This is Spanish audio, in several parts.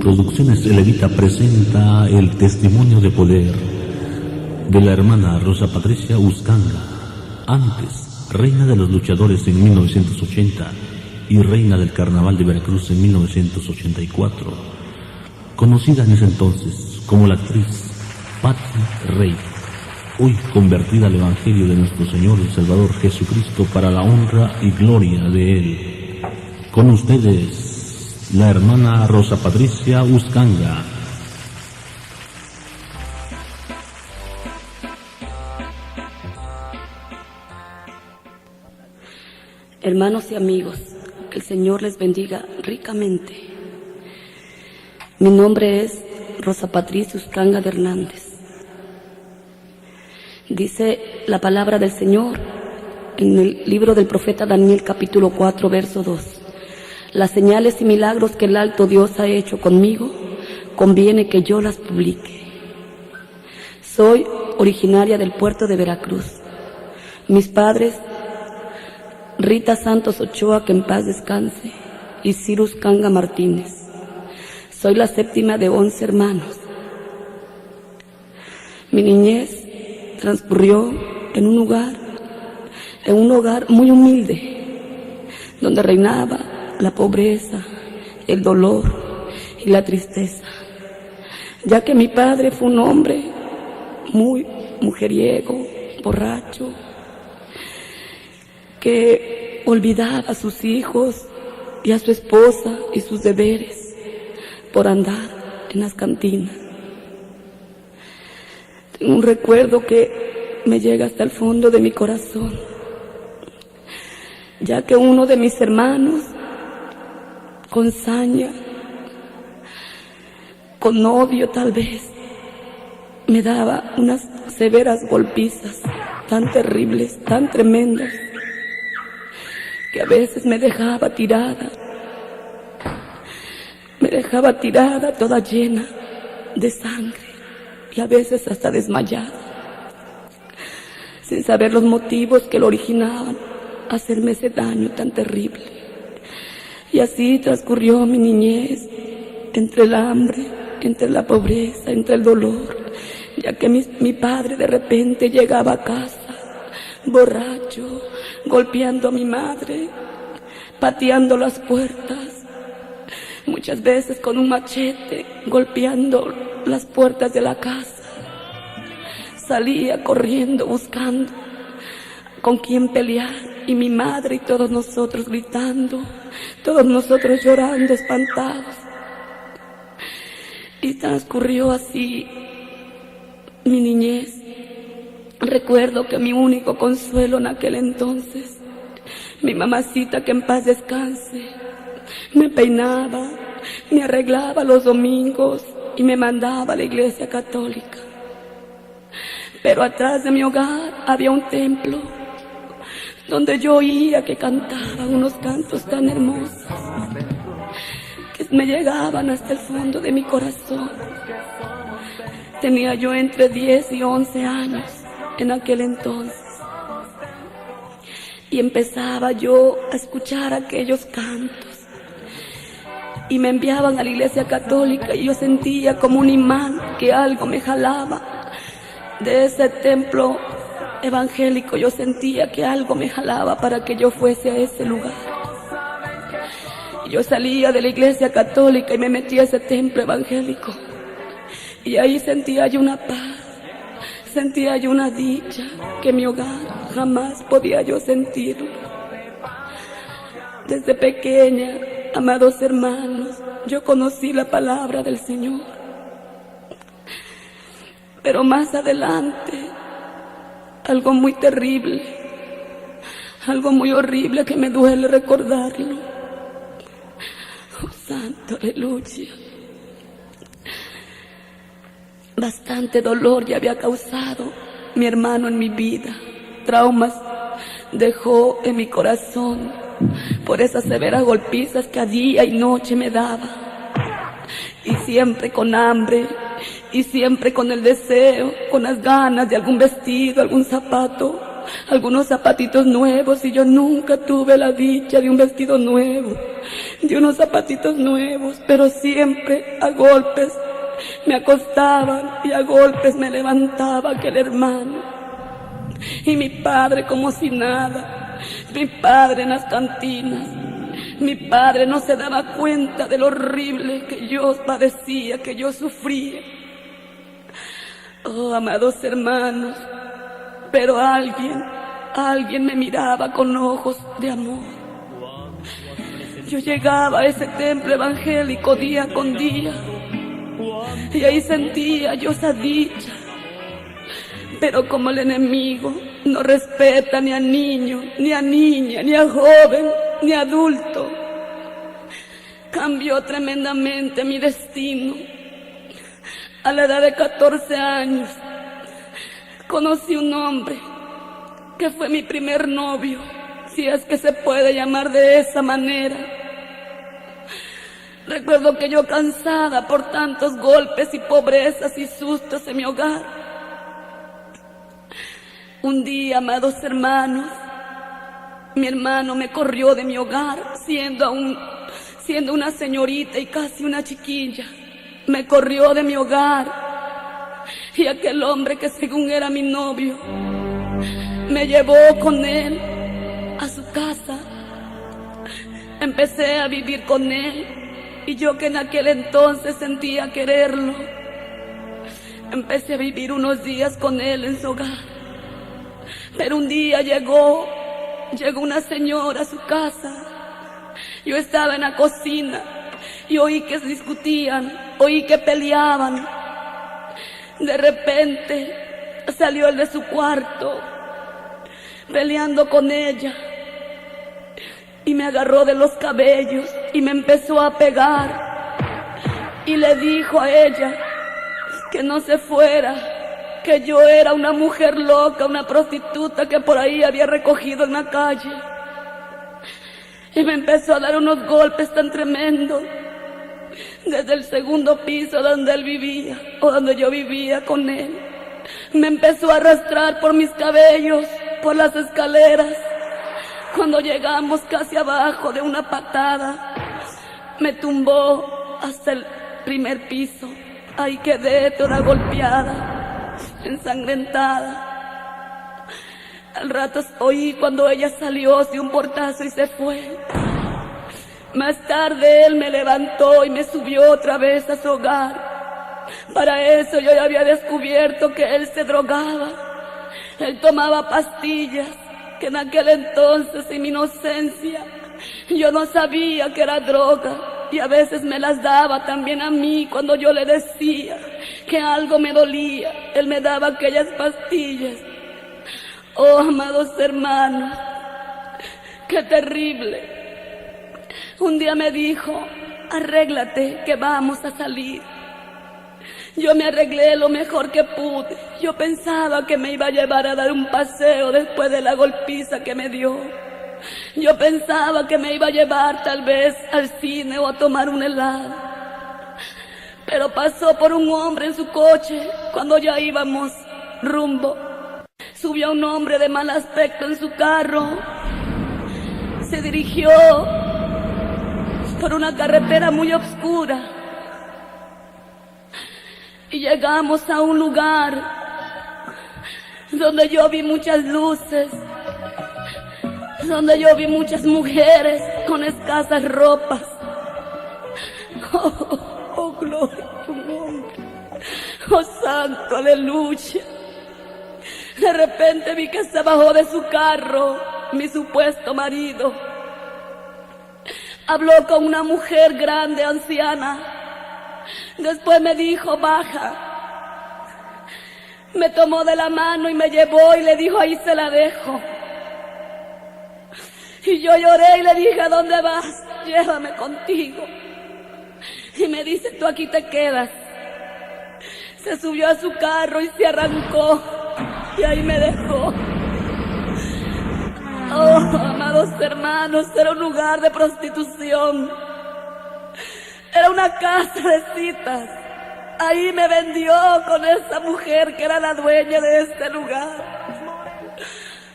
Producciones Elevita presenta el testimonio de poder de la hermana Rosa Patricia Uscanga, antes reina de los luchadores en 1980 y reina del Carnaval de Veracruz en 1984, conocida en ese entonces como la actriz Patti Rey, hoy convertida al Evangelio de nuestro Señor y Salvador Jesucristo para la honra y gloria de Él. Con ustedes, la hermana Rosa Patricia Uscanga. Hermanos y amigos, que el Señor les bendiga ricamente. Mi nombre es Rosa Patricia Uscanga de Hernández. Dice la palabra del Señor en el libro del profeta Daniel, capítulo 4, verso 2. Las señales y milagros que el alto Dios ha hecho conmigo, conviene que yo las publique. Soy originaria del puerto de Veracruz. Mis padres, Rita Santos Ochoa, que en paz descanse, y Ciro Uscanga Martínez. Soy la séptima de 11 hermanos. Mi niñez transcurrió en un hogar muy humilde, donde reinaba la pobreza, el dolor y la tristeza, ya que mi padre fue un hombre muy mujeriego, borracho, que olvidaba a sus hijos y a su esposa y sus deberes por andar en las cantinas. Tengo un recuerdo que me llega hasta el fondo de mi corazón, ya que uno de mis hermanos, con saña, con odio tal vez, me daba unas severas golpizas tan terribles, tan tremendas, que a veces me dejaba tirada toda llena de sangre y a veces hasta desmayada, sin saber los motivos que lo originaban a hacerme ese daño tan terrible. Y así transcurrió mi niñez, entre el hambre, entre la pobreza, entre el dolor, ya que mi padre de repente llegaba a casa, borracho, golpeando a mi madre, pateando las puertas, muchas veces con un machete, golpeando las puertas de la casa. Salía corriendo buscando con quién pelear, y mi madre y todos nosotros gritando, todos nosotros llorando, espantados. Y transcurrió así mi niñez. Recuerdo que mi único consuelo en aquel entonces, mi mamacita, que en paz descanse, me peinaba, me arreglaba los domingos y me mandaba a la iglesia católica. Pero atrás de mi hogar había un templo donde yo oía que cantaba unos cantos tan hermosos que me llegaban hasta el fondo de mi corazón. Tenía yo entre 10 y 11 años en aquel entonces, y empezaba yo a escuchar aquellos cantos y me enviaban a la iglesia católica, y yo sentía como un imán que algo me jalaba de ese templo evangélico. Yo sentía que algo me jalaba para que yo fuese a ese lugar. Y yo salía de la iglesia católica y me metía a ese templo evangélico, y ahí sentía yo una paz, sentía yo una dicha que en mi hogar jamás podía yo sentirlo. Desde pequeña, amados hermanos, yo conocí la palabra del Señor, pero más adelante algo muy terrible, algo muy horrible que me duele recordarlo. Oh, santo, aleluya. Bastante dolor ya había causado mi hermano en mi vida. Traumas dejó en mi corazón por esas severas golpizas que a día y noche me daba. Y siempre con hambre, y siempre con el deseo, con las ganas de algún vestido, algún zapato, algunos zapatitos nuevos, y yo nunca tuve la dicha de un vestido nuevo, de unos zapatitos nuevos, pero siempre a golpes me acostaban y a golpes me levantaba aquel hermano. Y mi padre como si nada, mi padre en las cantinas, mi padre no se daba cuenta de lo horrible que yo padecía, que yo sufría. Oh, amados hermanos, pero alguien me miraba con ojos de amor. Yo llegaba a ese templo evangélico día con día y ahí sentía yo esa dicha. Pero como el enemigo no respeta ni a niño, ni a niña, ni a joven, ni a adulto, cambió tremendamente mi destino. A la edad de 14 años conocí un hombre que fue mi primer novio, si es que se puede llamar de esa manera. Recuerdo que yo, cansada por tantos golpes y pobrezas y sustos en mi hogar, un día, amados hermanos, mi hermano me corrió de mi hogar, siendo una señorita y casi una chiquilla. Me corrió de mi hogar y aquel hombre que según era mi novio me llevó con él a su casa. Empecé a vivir con él y yo, que en aquel entonces sentía quererlo, empecé a vivir unos días con él en su hogar. Pero un día llegó una señora a su casa. Yo estaba en la cocina y oí que discutían, oí que peleaban. De repente salió él de su cuarto peleando con ella y me agarró de los cabellos y me empezó a pegar y le dijo a ella que no se fuera, que yo era una mujer loca, una prostituta que por ahí había recogido en la calle. Y me empezó a dar unos golpes tan tremendos desde el segundo piso donde él vivía, o donde yo vivía con él. Me empezó a arrastrar por mis cabellos, por las escaleras. Cuando llegamos casi abajo de una patada, me tumbó hasta el primer piso. Ahí quedé toda golpeada, ensangrentada. Al rato oí cuando ella salió de un portazo y se fue. Más tarde él me levantó y me subió otra vez a su hogar. Para eso yo ya había descubierto que él se drogaba. Él tomaba pastillas, que en aquel entonces, en mi inocencia, yo no sabía que era droga. Y a veces me las daba también a mí cuando yo le decía que algo me dolía. Él me daba aquellas pastillas. Oh, amados hermanos, qué terrible. Un día me dijo, arréglate que vamos a salir. Yo me arreglé lo mejor que pude. Yo pensaba que me iba a llevar a dar un paseo después de la golpiza que me dio. Yo pensaba que me iba a llevar tal vez al cine o a tomar un helado. Pero pasó por un hombre en su coche cuando ya íbamos rumbo. Subió un hombre de mal aspecto en su carro. Se dirigió por una carretera muy oscura. Y llegamos a un lugar donde yo vi muchas luces, donde yo vi muchas mujeres con escasas ropas. Oh, gloria a tu nombre. Oh, santo, aleluya. De repente vi que se bajó de su carro mi supuesto marido. Habló con una mujer grande, anciana. Después me dijo, baja. Me tomó de la mano y me llevó y le dijo, ahí se la dejo. Y yo lloré y le dije, ¿a dónde vas? Llévame contigo. Y me dice, tú aquí te quedas. Se subió a su carro y se arrancó. Y ahí me dejó. Oh, amados hermanos, era un lugar de prostitución. Era una casa de citas. Ahí me vendió con esa mujer que era la dueña de este lugar.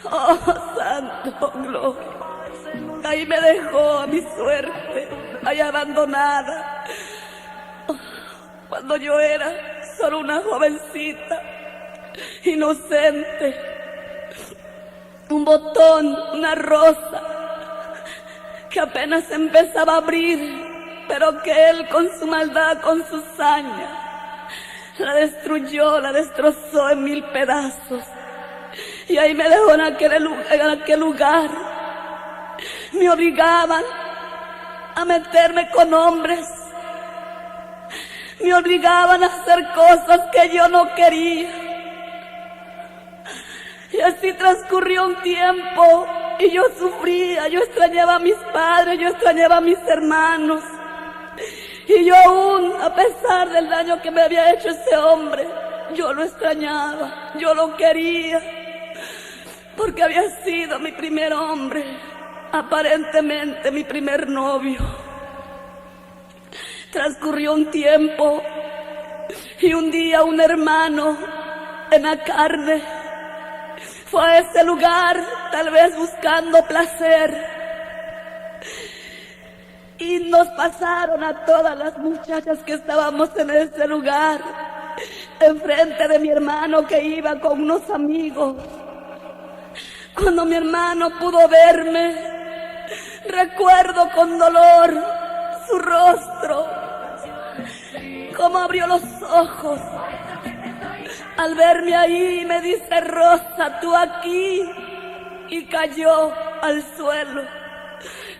Oh, santo, gloria. Ahí me dejó a mi suerte, ahí abandonada. Cuando yo era solo una jovencita, inocente, un botón, una rosa, que apenas empezaba a abrir, pero que él con su maldad, con su saña, la destruyó, la destrozó en 1000 pedazos. Y ahí me dejó en aquel lugar. Me obligaban a meterme con hombres. Me obligaban a hacer cosas que yo no quería. Y así transcurrió un tiempo y yo sufría, yo extrañaba a mis padres, yo extrañaba a mis hermanos. Y yo aún, a pesar del daño que me había hecho ese hombre, yo lo extrañaba, yo lo quería, porque había sido mi primer hombre, aparentemente mi primer novio. Transcurrió un tiempo y un día un hermano en la carne fue a ese lugar, tal vez buscando placer. Y nos pasaron a todas las muchachas que estábamos en ese lugar, enfrente de mi hermano que iba con unos amigos. Cuando mi hermano pudo verme, recuerdo con dolor su rostro, cómo abrió los ojos al verme ahí, me dice: Rosa, tú aquí, y cayó al suelo.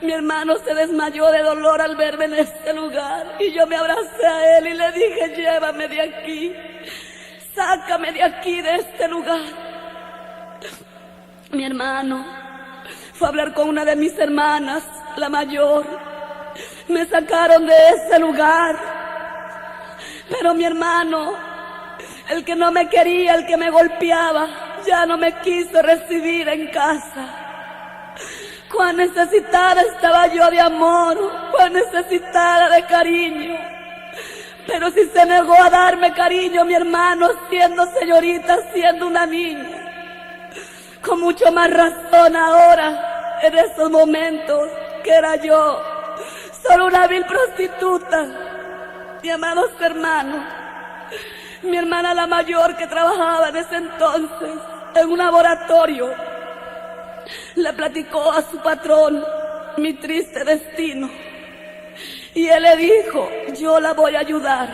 Mi hermano se desmayó de dolor al verme en este lugar y yo me abracé a él y le dije: llévame de aquí, sácame de aquí, de este lugar. Mi hermano fue a hablar con una de mis hermanas, la mayor. Me sacaron de ese lugar, pero mi hermano, el que no me quería, el que me golpeaba, ya no me quiso recibir en casa. Cuán necesitada estaba yo de amor, cuán necesitada de cariño. Pero si se negó a darme cariño mi hermano, siendo señorita, siendo una niña, con mucho más razón ahora, en esos momentos, que era yo, solo una vil prostituta. Mi amados hermanos, mi hermana la mayor, que trabajaba en ese entonces en un laboratorio, le platicó a su patrón mi triste destino. Y él le dijo: yo la voy a ayudar.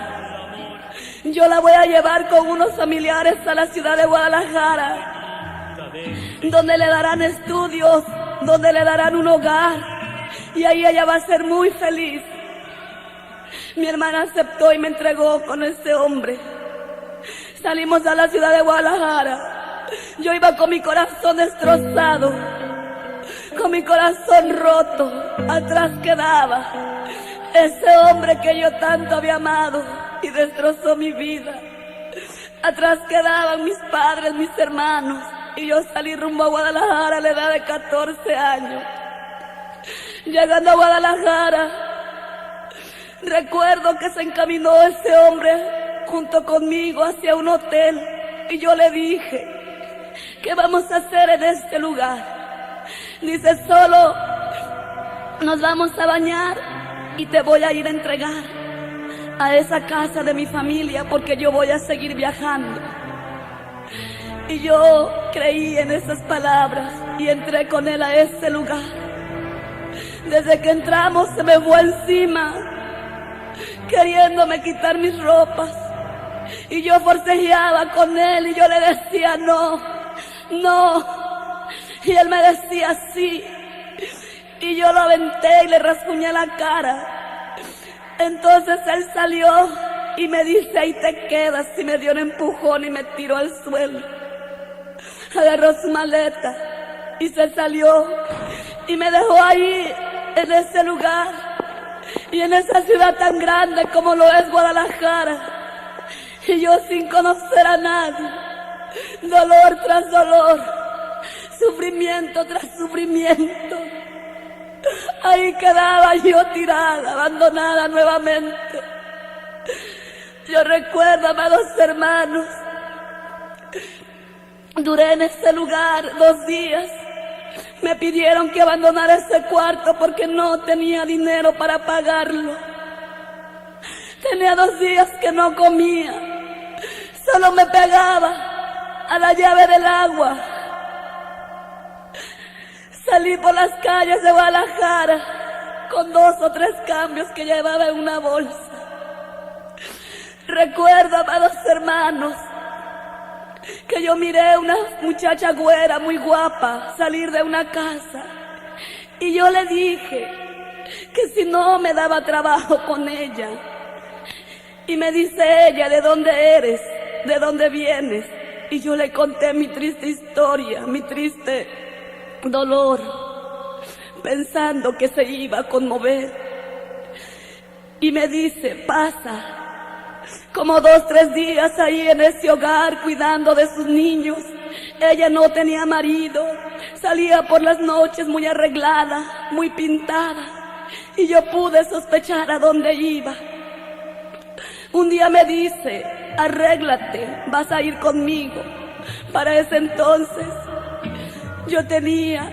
Yo la voy a llevar con unos familiares a la ciudad de Guadalajara, donde le darán estudios, donde le darán un hogar, y ahí ella va a ser muy feliz. Mi hermana aceptó y me entregó con ese hombre. Salimos a la ciudad de Guadalajara. Yo iba con mi corazón destrozado, con mi corazón roto. Atrás quedaba ese hombre que yo tanto había amado y destrozó mi vida. Atrás quedaban mis padres, mis hermanos, y yo salí rumbo a Guadalajara a la edad de 14 años. Llegando a Guadalajara, recuerdo que se encaminó ese hombre junto conmigo hacia un hotel y yo le dije: ¿qué vamos a hacer en este lugar? Dice: solo nos vamos a bañar y te voy a ir a entregar a esa casa de mi familia porque yo voy a seguir viajando. Y yo creí en esas palabras y entré con él a ese lugar. Desde que entramos se me fue encima, queriéndome quitar mis ropas. Y yo forcejeaba con él y yo le decía: no, no. Y él me decía: sí. Y yo lo aventé y le rasguñé la cara. Entonces él salió y me dice: ahí te quedas. Y me dio un empujón y me tiró al suelo. Agarró su maleta y se salió y me dejó ahí en ese lugar y en esa ciudad tan grande como lo es Guadalajara. Y yo sin conocer a nadie, dolor tras dolor, sufrimiento tras sufrimiento. Ahí quedaba yo tirada, abandonada nuevamente. Yo recuerdo, amados hermanos, duré en ese lugar 2 días. Me pidieron que abandonara ese cuarto porque no tenía dinero para pagarlo. Tenía 2 días que no comía. Solo me pegaba a la llave del agua. Salí por las calles de Guadalajara con 2 o 3 cambios que llevaba en una bolsa. Recuerdo, amados hermanos, que yo miré a una muchacha güera muy guapa salir de una casa y yo le dije que si no me daba trabajo con ella. Y me dice ella: ¿de dónde eres? ¿De dónde vienes? Y yo le conté mi triste historia, mi triste dolor, pensando que se iba a conmover. Y me dice: pasa. Como 2 o 3 días ahí en ese hogar cuidando de sus niños. Ella no tenía marido, salía por las noches muy arreglada, muy pintada, y yo pude sospechar a dónde iba. Un día me dice: arréglate, vas a ir conmigo. Para ese entonces yo tenía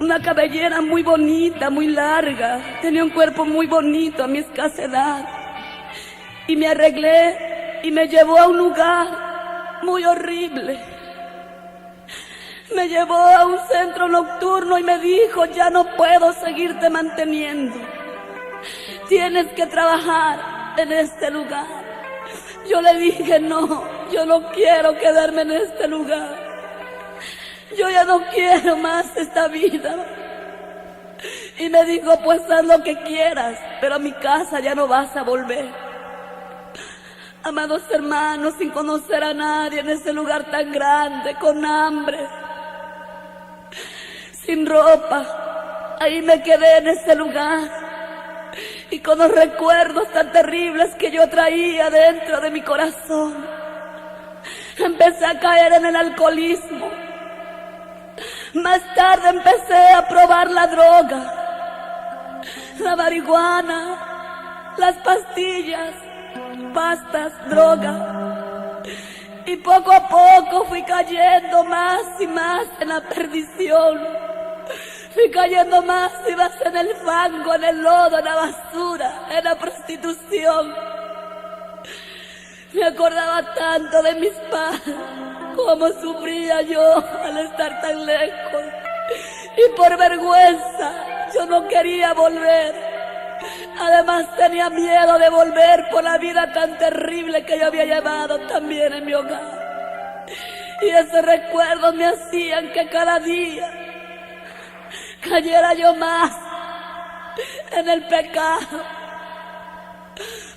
una cabellera muy bonita, muy larga, tenía un cuerpo muy bonito a mi escasa edad. Y me arreglé y me llevó a un lugar muy horrible. Me llevó a un centro nocturno y me dijo: ya no puedo seguirte manteniendo. Tienes que trabajar en este lugar. Yo le dije: no, yo no quiero quedarme en este lugar. Yo ya no quiero más esta vida. Y me dijo: pues haz lo que quieras, pero a mi casa ya no vas a volver. Amados hermanos, sin conocer a nadie en ese lugar tan grande, con hambre, sin ropa, ahí me quedé en ese lugar. Y con los recuerdos tan terribles que yo traía dentro de mi corazón, empecé a caer en el alcoholismo. Más tarde empecé a probar la droga, la marihuana, las pastillas, pastas, droga, y poco a poco fui cayendo más y más en la perdición. Fui cayendo más y más en el fango, en el lodo, en la basura, en la prostitución. Me acordaba tanto de mis padres, cómo sufría yo al estar tan lejos, y por vergüenza yo no quería volver. Además tenía miedo de volver por la vida tan terrible que yo había llevado también en mi hogar. Y esos recuerdos me hacían que cada día cayera yo más en el pecado.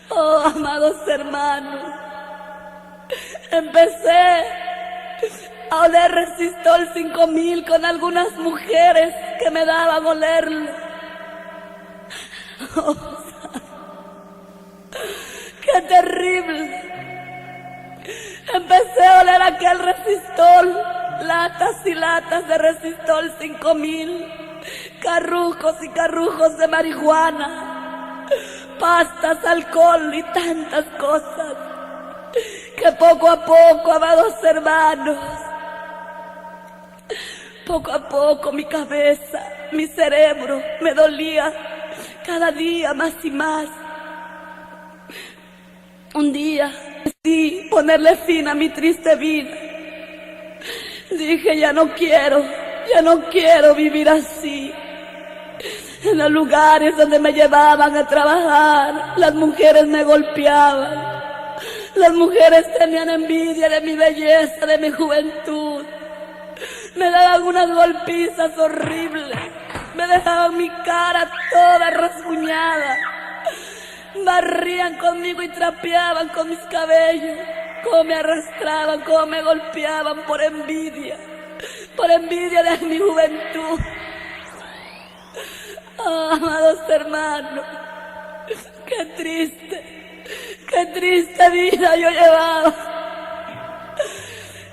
Oh, amados hermanos, empecé a oler Resistol 5000 con algunas mujeres que me daban olerlo. Oh, ¡qué terrible! Empecé a oler aquel Resistol, latas y latas de Resistol 5000, carrujos y carrujos de marihuana, pastas, alcohol y tantas cosas, que poco a poco, amados hermanos, poco a poco mi cabeza, mi cerebro me dolía cada día más y más. Un día decidí ponerle fin a mi triste vida. Dije: ya no quiero vivir así. En los lugares donde me llevaban a trabajar, las mujeres me golpeaban. Las mujeres tenían envidia de mi belleza, de mi juventud. Me daban unas golpizas horribles. Me dejaban mi cara toda rasguñada. Barrían conmigo y trapeaban con mis cabellos. Cómo me arrastraban, cómo me golpeaban por envidia de mi juventud. Oh, amados hermanos, qué triste vida yo llevaba.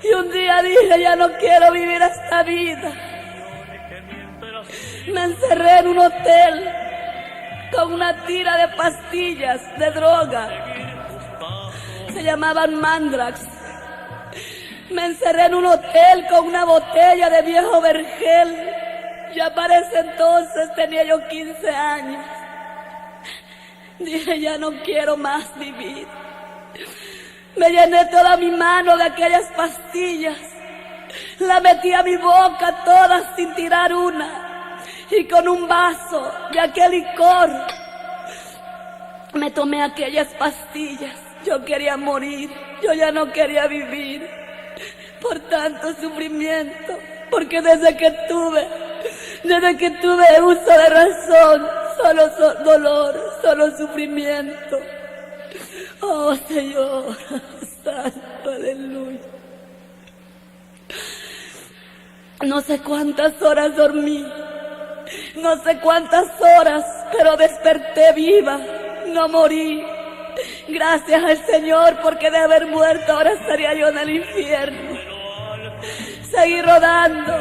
Y un día dije: ya no quiero vivir esta vida. Me encerré en un hotel con una tira de pastillas de droga. Se llamaban Mandrax. Me encerré en un hotel con una botella de viejo vergel Ya para ese entonces tenía yo 15 años. Dije, ya no quiero más vivir. Me llené toda mi mano de aquellas pastillas. La metí a mi boca todas sin tirar una. Y con un vaso de aquel licor me tomé aquellas pastillas. Yo quería morir. Yo ya no quería vivir. Por tanto sufrimiento. Porque desde que tuve uso de razón, solo dolor, solo sufrimiento. Oh Señor, santo, aleluya. No sé cuántas horas dormí, no sé cuántas horas, pero desperté viva, no morí. Gracias al Señor, porque de haber muerto ahora estaría yo en el infierno. Seguí rodando,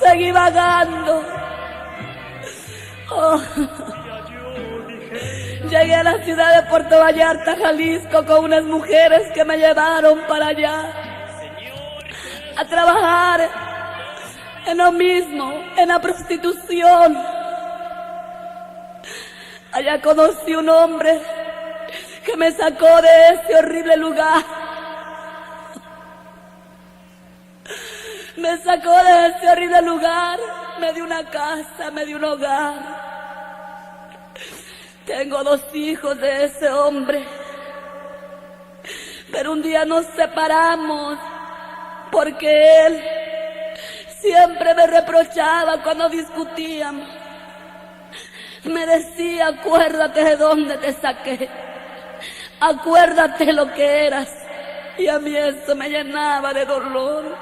seguí vagando. Oh. Llegué a la ciudad de Puerto Vallarta, Jalisco, con unas mujeres que me llevaron para allá a trabajar en lo mismo, en la prostitución. Allá conocí un hombre que me sacó de ese horrible lugar. Me sacó de ese horrible lugar, me dio una casa, me dio un hogar. Tengo 2 hijos de ese hombre. Pero un día nos separamos porque él siempre me reprochaba cuando discutíamos. Me decía, acuérdate de dónde te saqué. Acuérdate lo que eras. Y a mí eso me llenaba de dolor.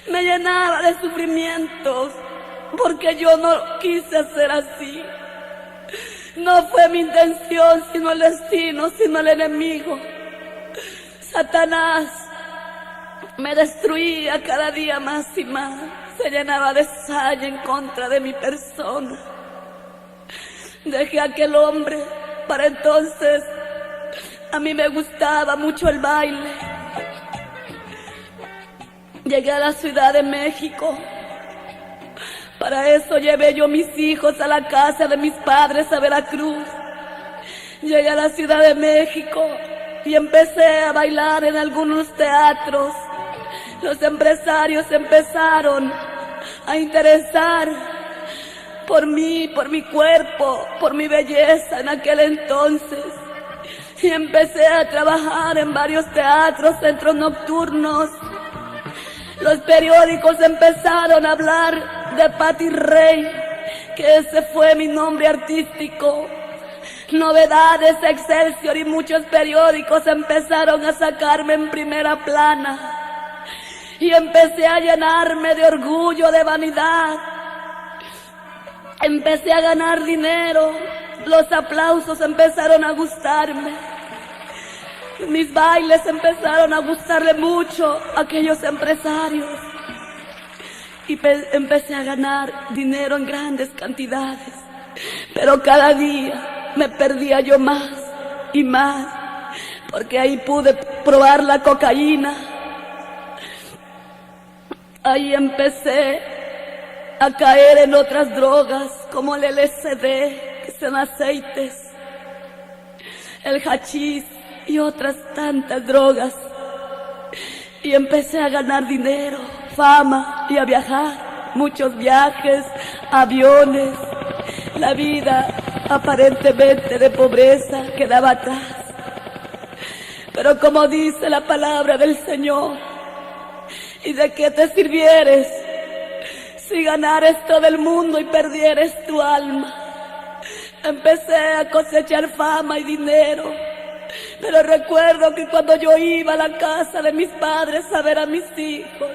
Me llenaba de sufrimientos. Porque yo no quise ser así. No fue mi intención, sino el destino, sino el enemigo. Satanás me destruía cada día más y más. Se llenaba de saña en contra de mi persona. Dejé a aquel hombre. Para entonces a mí me gustaba mucho el baile. Llegué a la Ciudad de México. Para eso llevé yo a mis hijos a la casa de mis padres a Veracruz. Llegué a la Ciudad de México y empecé a bailar en algunos teatros. Los empresarios empezaron a interesar por mí, por mi cuerpo, por mi belleza en aquel entonces. Y empecé a trabajar en varios teatros, centros nocturnos. Los periódicos empezaron a hablar de Patti Rey, que ese fue mi nombre artístico. Novedades, Excelsior y muchos periódicos empezaron a sacarme en primera plana. Y empecé a llenarme de orgullo, de vanidad. Empecé a ganar dinero. Los aplausos empezaron a gustarme. Mis bailes empezaron a gustarle mucho a aquellos empresarios. Y empecé a ganar dinero en grandes cantidades. Pero cada día me perdía yo más y más. Porque ahí pude probar la cocaína. Ahí empecé a caer en otras drogas como el LSD, que son aceites, el hachís y otras tantas drogas. Y empecé a ganar dinero, fama y a viajar, muchos viajes, aviones. La vida aparentemente de pobreza quedaba atrás. Pero como dice la palabra del Señor, ¿y de qué te sirvieres si ganares todo el mundo y perdieres tu alma? Empecé a cosechar fama y dinero. Pero recuerdo que cuando yo iba a la casa de mis padres a ver a mis hijos,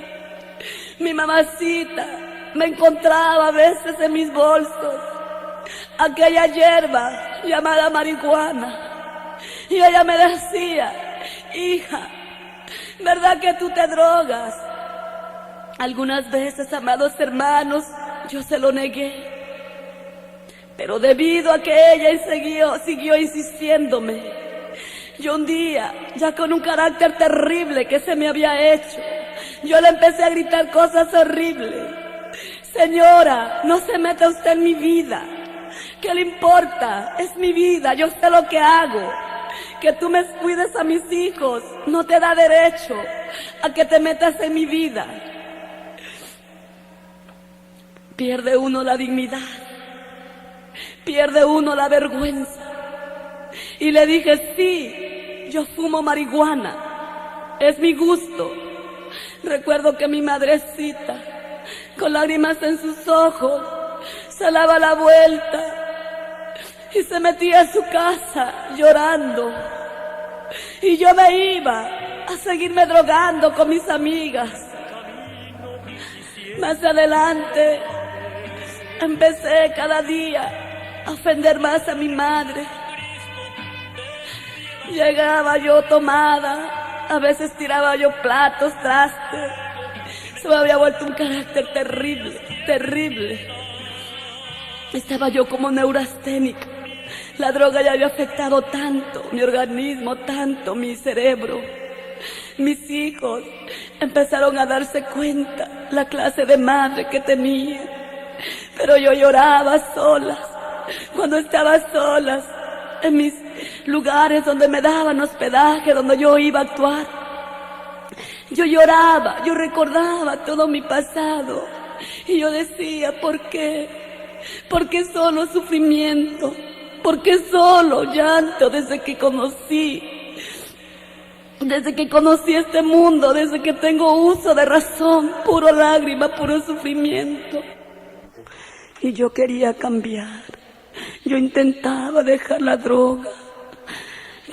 mi mamacita me encontraba a veces en mis bolsos aquella hierba llamada marihuana. Y ella me decía, hija, ¿verdad que tú te drogas? Algunas veces, amados hermanos, yo se lo negué. Pero debido a que ella siguió insistiéndome, yo un día, ya con un carácter terrible que se me había hecho, yo le empecé a gritar cosas horribles. Señora, no se meta usted en mi vida. ¿Qué le importa? Es mi vida, yo sé lo que hago. Que tú me cuides a mis hijos no te da derecho a que te metas en mi vida. Pierde uno la dignidad, pierde uno la vergüenza. Y le dije, sí, yo fumo marihuana, es mi gusto. Recuerdo que mi madrecita, con lágrimas en sus ojos, se daba la vuelta y se metía a su casa llorando. Y yo me iba a seguirme drogando con mis amigas. Más adelante empecé cada día a ofender más a mi madre. Llegaba yo tomada, a veces tiraba yo platos, trastes. Se me había vuelto un carácter terrible, terrible. Estaba yo como neurasténica. La droga ya había afectado tanto mi organismo, tanto mi cerebro. Mis hijos empezaron a darse cuenta la clase de madre que tenía. Pero yo lloraba solas. Cuando estaba solas en mis lugares donde me daban hospedaje, donde yo iba a actuar, yo lloraba, yo recordaba todo mi pasado. Y yo decía, ¿por qué? ¿Por qué solo sufrimiento? ¿Por qué solo llanto desde que conocí este mundo, desde que tengo uso de razón? Puro lágrima, puro sufrimiento. Y yo quería cambiar. Yo intentaba dejar la droga.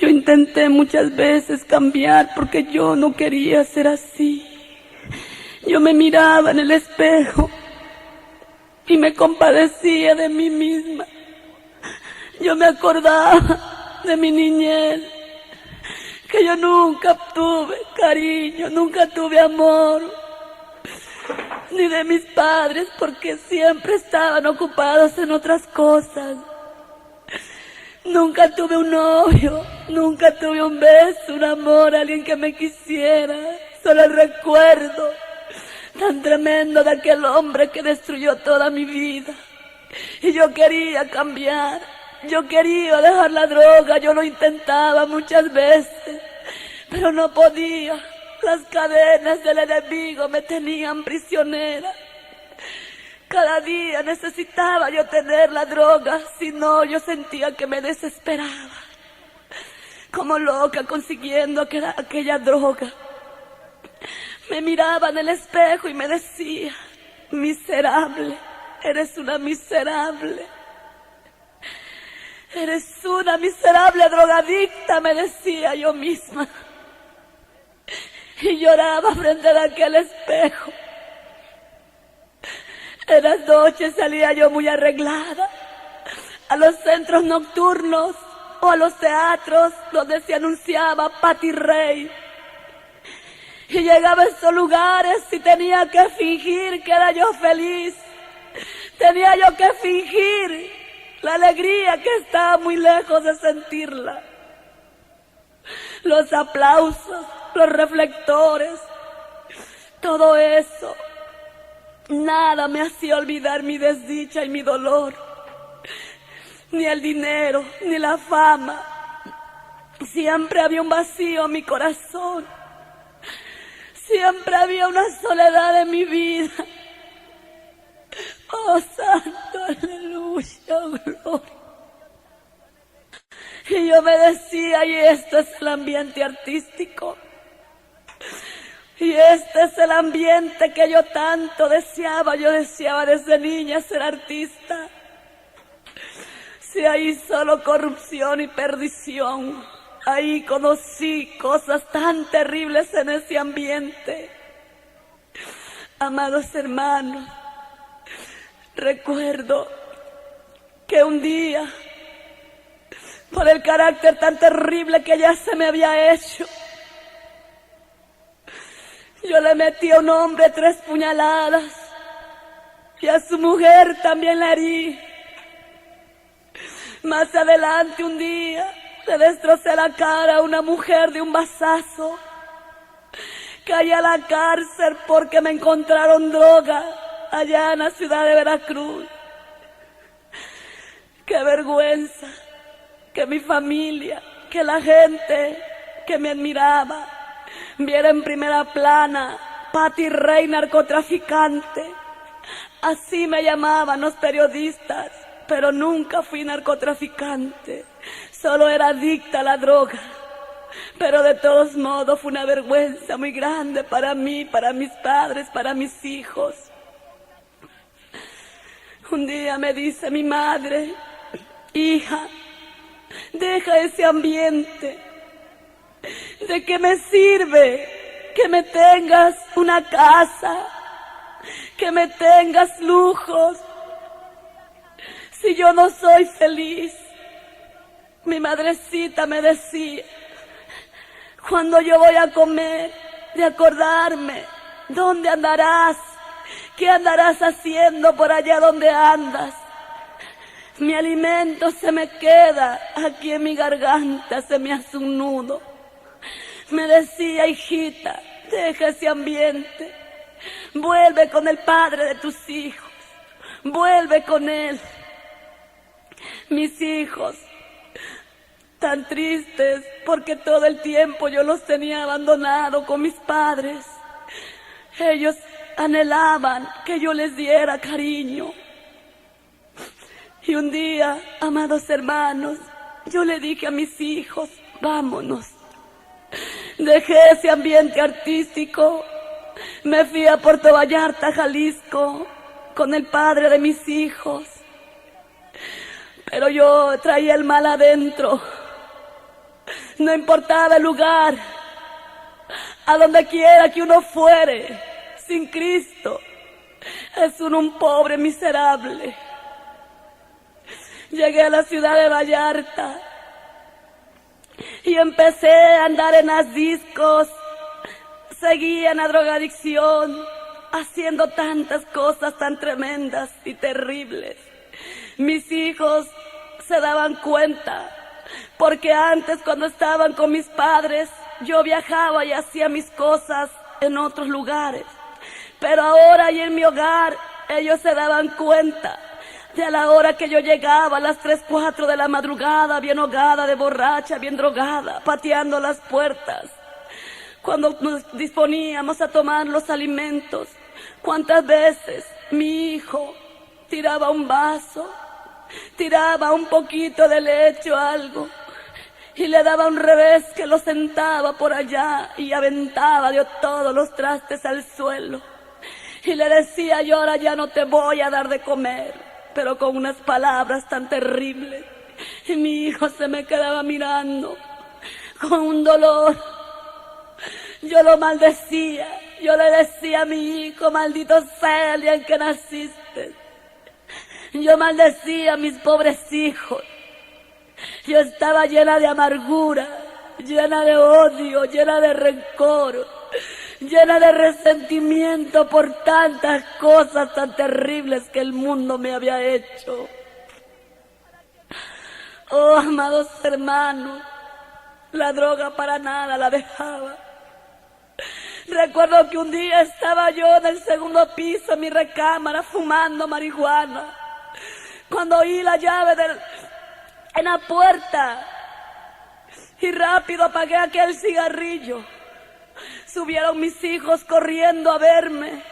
Yo intenté muchas veces cambiar porque yo no quería ser así. Yo me miraba en el espejo y me compadecía de mí misma. Yo me acordaba de mi niñez, que yo nunca tuve cariño, nunca tuve amor, ni de mis padres, porque siempre estaban ocupados en otras cosas. Nunca tuve un novio, nunca tuve un beso, un amor, alguien que me quisiera. Solo el recuerdo tan tremendo de aquel hombre que destruyó toda mi vida. Y yo quería cambiar, yo quería dejar la droga, yo lo intentaba muchas veces, pero no podía. Las cadenas del enemigo me tenían prisionera. Cada día necesitaba yo tener la droga, si no yo sentía que me desesperaba. Como loca consiguiendo aquella droga. Me miraba en el espejo y me decía, miserable, eres una miserable. Eres una miserable drogadicta, me decía yo misma. Y lloraba frente a aquel espejo. En las noches salía yo muy arreglada a los centros nocturnos o a los teatros donde se anunciaba Patty Rey. Y llegaba a esos lugares y tenía que fingir que era yo feliz. Tenía yo que fingir la alegría que estaba muy lejos de sentirla. Los aplausos, los reflectores, todo eso, nada me hacía olvidar mi desdicha y mi dolor. Ni el dinero, ni la fama. Siempre había un vacío en mi corazón. Siempre había una soledad en mi vida. Oh, santo, aleluya, gloria. Y yo me decía, y esto es el ambiente artístico. Y este es el ambiente que yo tanto deseaba. Yo deseaba desde niña ser artista. Si hay solo corrupción y perdición. Ahí conocí cosas tan terribles en ese ambiente. Amados hermanos, recuerdo que un día, por el carácter tan terrible que ya se me había hecho, yo le metí a un hombre 3 puñaladas y a su mujer también la herí. Más adelante un día le destrocé la cara a una mujer de un mazazo. Caí a la cárcel porque me encontraron droga allá en la ciudad de Veracruz. Qué vergüenza que mi familia, que la gente que me admiraba viera en primera plana Pati Rey narcotraficante. Así me llamaban los periodistas, pero nunca fui narcotraficante, solo era adicta a la droga. Pero de todos modos fue una vergüenza muy grande para mí, para mis padres, para mis hijos. Un día me dice mi madre: hija, deja ese ambiente. ¿De qué me sirve que me tengas una casa, que me tengas lujos, si yo no soy feliz? Mi madrecita me decía, cuando yo voy a comer, de acordarme, ¿dónde andarás? ¿Qué andarás haciendo por allá donde andas? Mi alimento se me queda aquí en mi garganta, se me hace un nudo. Me decía, hijita, deja ese ambiente, vuelve con el padre de tus hijos, vuelve con él. Mis hijos, tan tristes porque todo el tiempo yo los tenía abandonados con mis padres. Ellos anhelaban que yo les diera cariño. Y un día, amados hermanos, yo le dije a mis hijos, vámonos. Dejé ese ambiente artístico, me fui a Puerto Vallarta, Jalisco, con el padre de mis hijos. Pero yo traía el mal adentro. No importaba el lugar, a donde quiera que uno fuere, sin Cristo, es uno un pobre miserable. Llegué a la ciudad de Vallarta y empecé a andar en las discos, seguía en la drogadicción, haciendo tantas cosas tan tremendas y terribles. Mis hijos se daban cuenta, porque antes cuando estaban con mis padres, yo viajaba y hacía mis cosas en otros lugares. Pero ahora y en mi hogar, ellos se daban cuenta de a la hora que yo llegaba, a las 3, 4 de la madrugada, bien ahogada, de borracha, bien drogada, pateando las puertas. Cuando nos disponíamos a tomar los alimentos, cuántas veces mi hijo tiraba un vaso, tiraba un poquito de leche o algo, y le daba un revés que lo sentaba por allá y aventaba de todos los trastes al suelo. Y le decía, yo ahora ya no te voy a dar de comer, pero con unas palabras tan terribles. Y mi hijo se me quedaba mirando con un dolor. Yo lo maldecía, yo le decía a mi hijo, maldito sea el día en que naciste. Yo maldecía a mis pobres hijos. Yo estaba llena de amargura, llena de odio, llena de rencor, llena de resentimiento por tantas cosas tan terribles que el mundo me había hecho. Oh, amados hermanos, la droga para nada la dejaba. Recuerdo que un día estaba yo en el segundo piso en mi recámara fumando marihuana, cuando oí la llave en la puerta y rápido apagué aquel cigarrillo. Subieron mis hijos corriendo a verme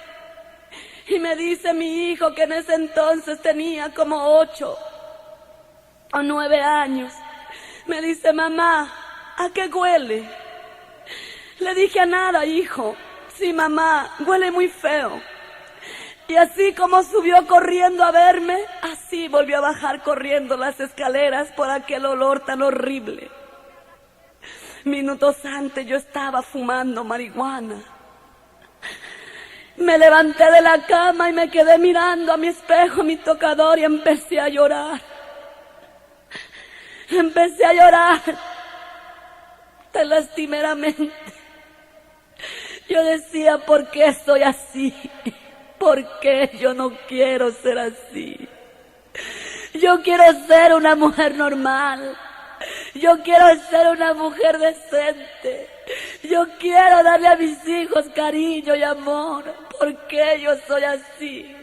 y me dice mi hijo, que en ese entonces tenía como 8 o 9 años, me dice, mamá, ¿a qué huele? Le dije, a nada, hijo. Sí, mamá, huele muy feo. Y así como subió corriendo a verme, así volvió a bajar corriendo las escaleras por aquel olor tan horrible. Minutos antes yo estaba fumando marihuana. Me levanté de la cama y me quedé mirando a mi espejo, mi tocador, y empecé a llorar. Empecé a llorar tan lastimeramente. Yo decía, ¿por qué soy así? ¿Por qué yo no quiero ser así? Yo quiero ser una mujer normal. Yo quiero ser una mujer decente. Yo quiero darle a mis hijos cariño y amor. ¿Por qué yo soy así?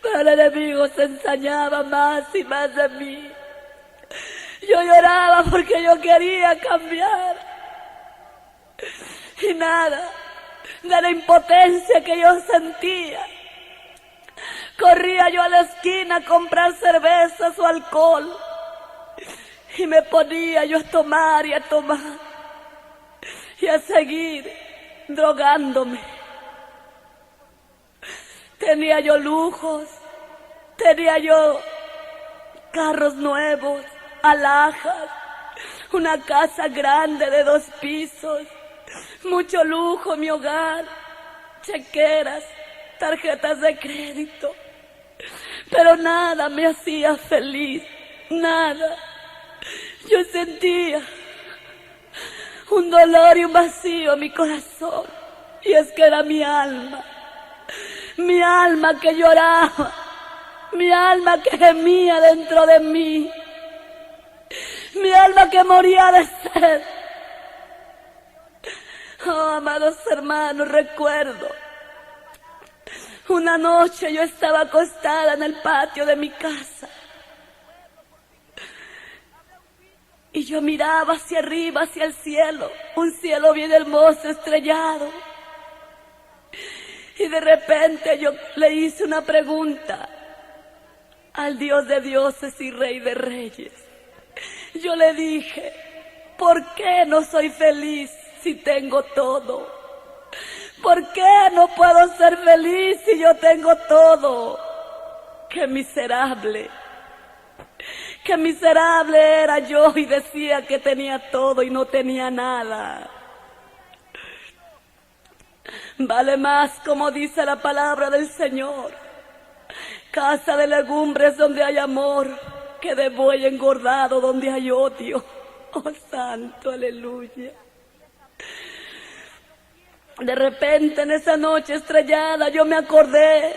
Pero el enemigo se ensañaba más y más de mí. Yo lloraba porque yo quería cambiar. Y nada, de la impotencia que yo sentía, corría yo a la esquina a comprar cervezas o alcohol. Y me ponía yo a tomar y a tomar. Y a seguir drogándome. Tenía yo lujos, tenía yo carros nuevos, alhajas, una casa grande de 2 pisos, mucho lujo en mi hogar, chequeras, tarjetas de crédito. Pero nada me hacía feliz, nada. Yo sentía un dolor y un vacío en mi corazón, y es que era mi alma que lloraba, mi alma que gemía dentro de mí, mi alma que moría de sed. Oh, amados hermanos, recuerdo una noche yo estaba acostada en el patio de mi casa y yo miraba hacia arriba, hacia el cielo, un cielo bien hermoso, estrellado. Y de repente yo le hice una pregunta al Dios de dioses y Rey de reyes. Yo le dije, ¿por qué no soy feliz si tengo todo? ¿Por qué no puedo ser feliz si yo tengo todo? ¡Qué miserable! ¡Qué miserable era yo! Y decía que tenía todo y no tenía nada. Vale más, como dice la palabra del Señor, casa de legumbres donde hay amor, que de buey engordado donde hay odio. Oh, santo, aleluya. De repente en esa noche estrellada yo me acordé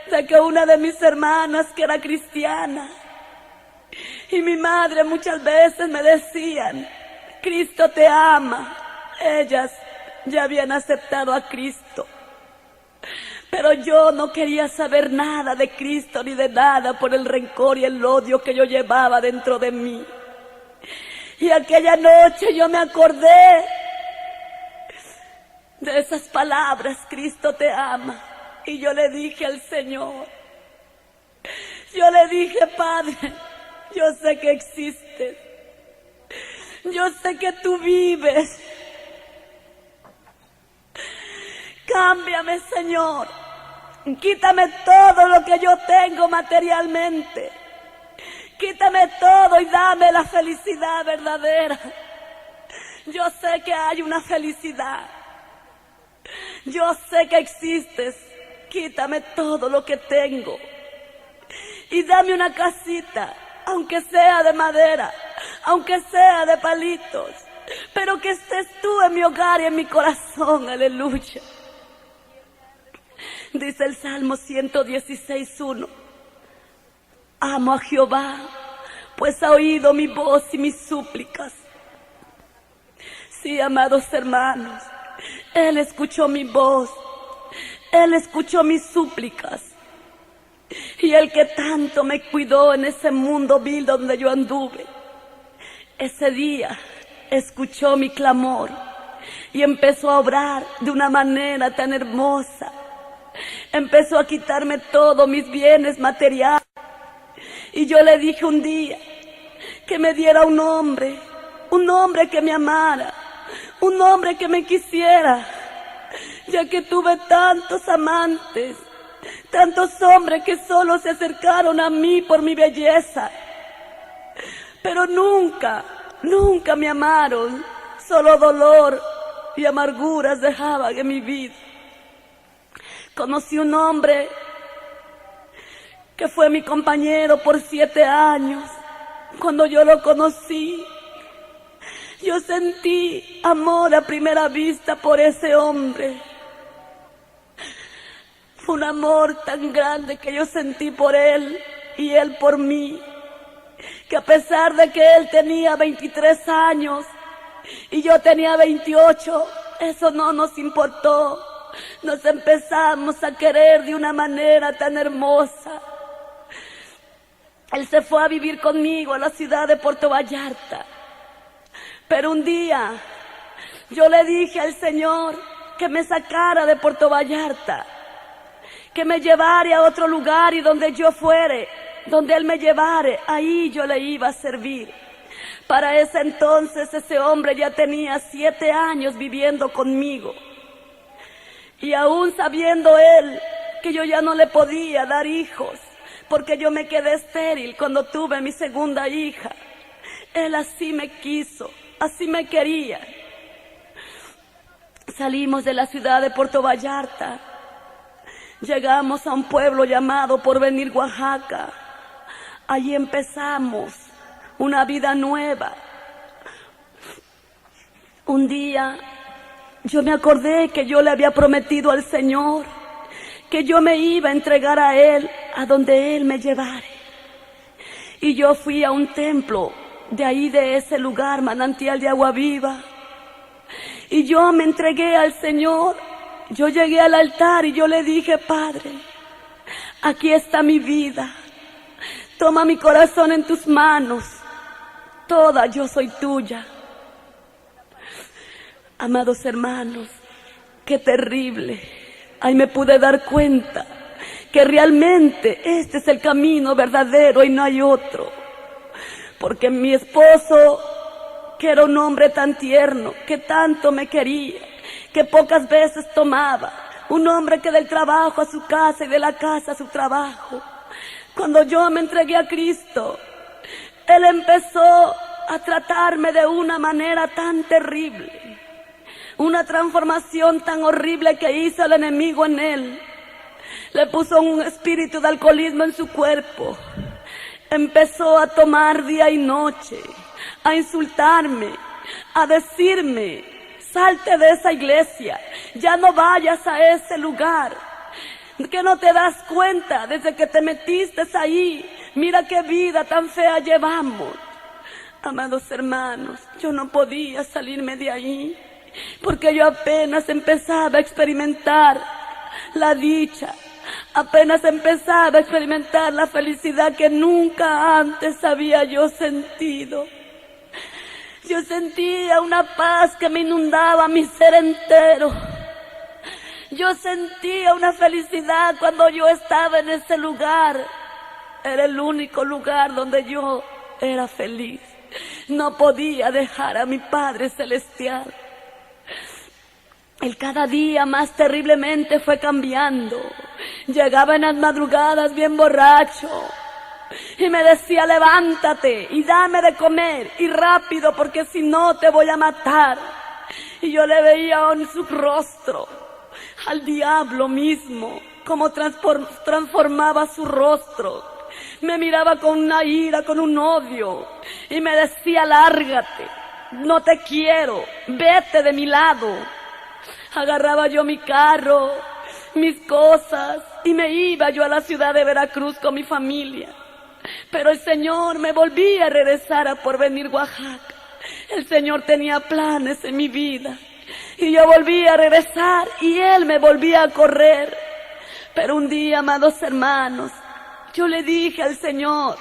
de que una de mis hermanas, que era cristiana, y mi madre muchas veces me decían, Cristo te ama. Ellas ya habían aceptado a Cristo, pero yo no quería saber nada de Cristo ni de nada por el rencor y el odio que yo llevaba dentro de mí. Y aquella noche yo me acordé de esas palabras, Cristo te ama. Y yo le dije al Señor, yo le dije, Padre, yo sé que existes, yo sé que tú vives. Cámbiame, Señor, quítame todo lo que yo tengo materialmente, quítame todo y dame la felicidad verdadera. Yo sé que hay una felicidad, yo sé que existes, quítame todo lo que tengo y dame una casita, aunque sea de madera, aunque sea de palitos, pero que estés tú en mi hogar y en mi corazón, aleluya. Dice el Salmo 116:1, amo a Jehová, pues ha oído mi voz y mis súplicas. Sí, amados hermanos, Él escuchó mi voz, Él escuchó mis súplicas. Y el que tanto me cuidó en ese mundo vil donde yo anduve, ese día escuchó mi clamor y empezó a obrar de una manera tan hermosa. Empezó a quitarme todos mis bienes materiales. Y yo le dije un día que me diera un hombre que me amara, un hombre que me quisiera, ya que tuve tantos amantes, tantos hombres que solo se acercaron a mí por mi belleza, pero nunca me amaron, solo dolor y amarguras dejaban en mi vida. Conocí un hombre que fue mi compañero por 7 años. Cuando yo lo conocí, yo sentí amor a primera vista por ese hombre. Fue un amor tan grande que yo sentí por él y él por mí, que a pesar de que él tenía 23 años y yo tenía 28, eso no nos importó. nos empezamos a querer de una manera tan hermosa. Él se fue a vivir conmigo a la ciudad de Puerto Vallarta. Pero un día yo le dije al Señor que me sacara de Puerto Vallarta, que me llevara a otro lugar, y donde yo fuere, donde Él me llevare, ahí yo le iba a servir. Para ese entonces ese hombre ya tenía 7 años viviendo conmigo. Y aún sabiendo Él que yo ya no le podía dar hijos, porque yo me quedé estéril cuando tuve mi segunda hija, Él así me quiso, así me quería. Salimos de la ciudad de Puerto Vallarta, llegamos a un pueblo llamado Porvenir, Oaxaca. Allí empezamos una vida nueva. Un día yo me acordé que yo le había prometido al Señor que yo me iba a entregar a Él a donde Él me llevara. Y yo fui a un templo de ahí, de ese lugar, manantial de agua viva. Y yo me entregué al Señor. Yo llegué al altar y yo le dije: Padre, aquí está mi vida. Toma mi corazón en tus manos. Toda yo soy tuya. Amados hermanos, qué terrible. Ahí me pude dar cuenta que realmente este es el camino verdadero y no hay otro. Porque mi esposo, que era un hombre tan tierno, que tanto me quería, que pocas veces tomaba, un hombre que del trabajo a su casa y de la casa a su trabajo. Cuando yo me entregué a Cristo, Él empezó a tratarme de una manera tan terrible, una transformación tan horrible que hizo el enemigo en él. Le puso un espíritu de alcoholismo en su cuerpo. Empezó a tomar día y noche, a insultarme, a decirme: salte de esa iglesia, ya no vayas a ese lugar, que no te das cuenta desde que te metiste ahí, mira qué vida tan fea llevamos. Amados hermanos, yo no podía salirme de ahí, porque yo apenas empezaba a experimentar la dicha, apenas empezaba a experimentar la felicidad que nunca antes había yo sentido. Yo sentía una paz que me inundaba mi ser entero. Yo sentía una felicidad cuando yo estaba en ese lugar. Era el único lugar donde yo era feliz. No podía dejar a mi Padre Celestial. Él cada día más terriblemente fue cambiando. Llegaba en las madrugadas bien borracho y me decía: levántate y dame de comer, y rápido, porque si no te voy a matar. Y yo le veía en su rostro al diablo mismo, cómo transformaba su rostro. Me miraba con una ira, con un odio, y me decía: lárgate, no te quiero, vete de mi lado. Agarraba yo mi carro, mis cosas, y me iba yo a la ciudad de Veracruz con mi familia. Pero el Señor me volvía a regresar a Porvenir, Oaxaca. El Señor tenía planes en mi vida, y yo volvía a regresar, y Él me volvía a correr. Pero un día, amados hermanos, yo le dije al Señor: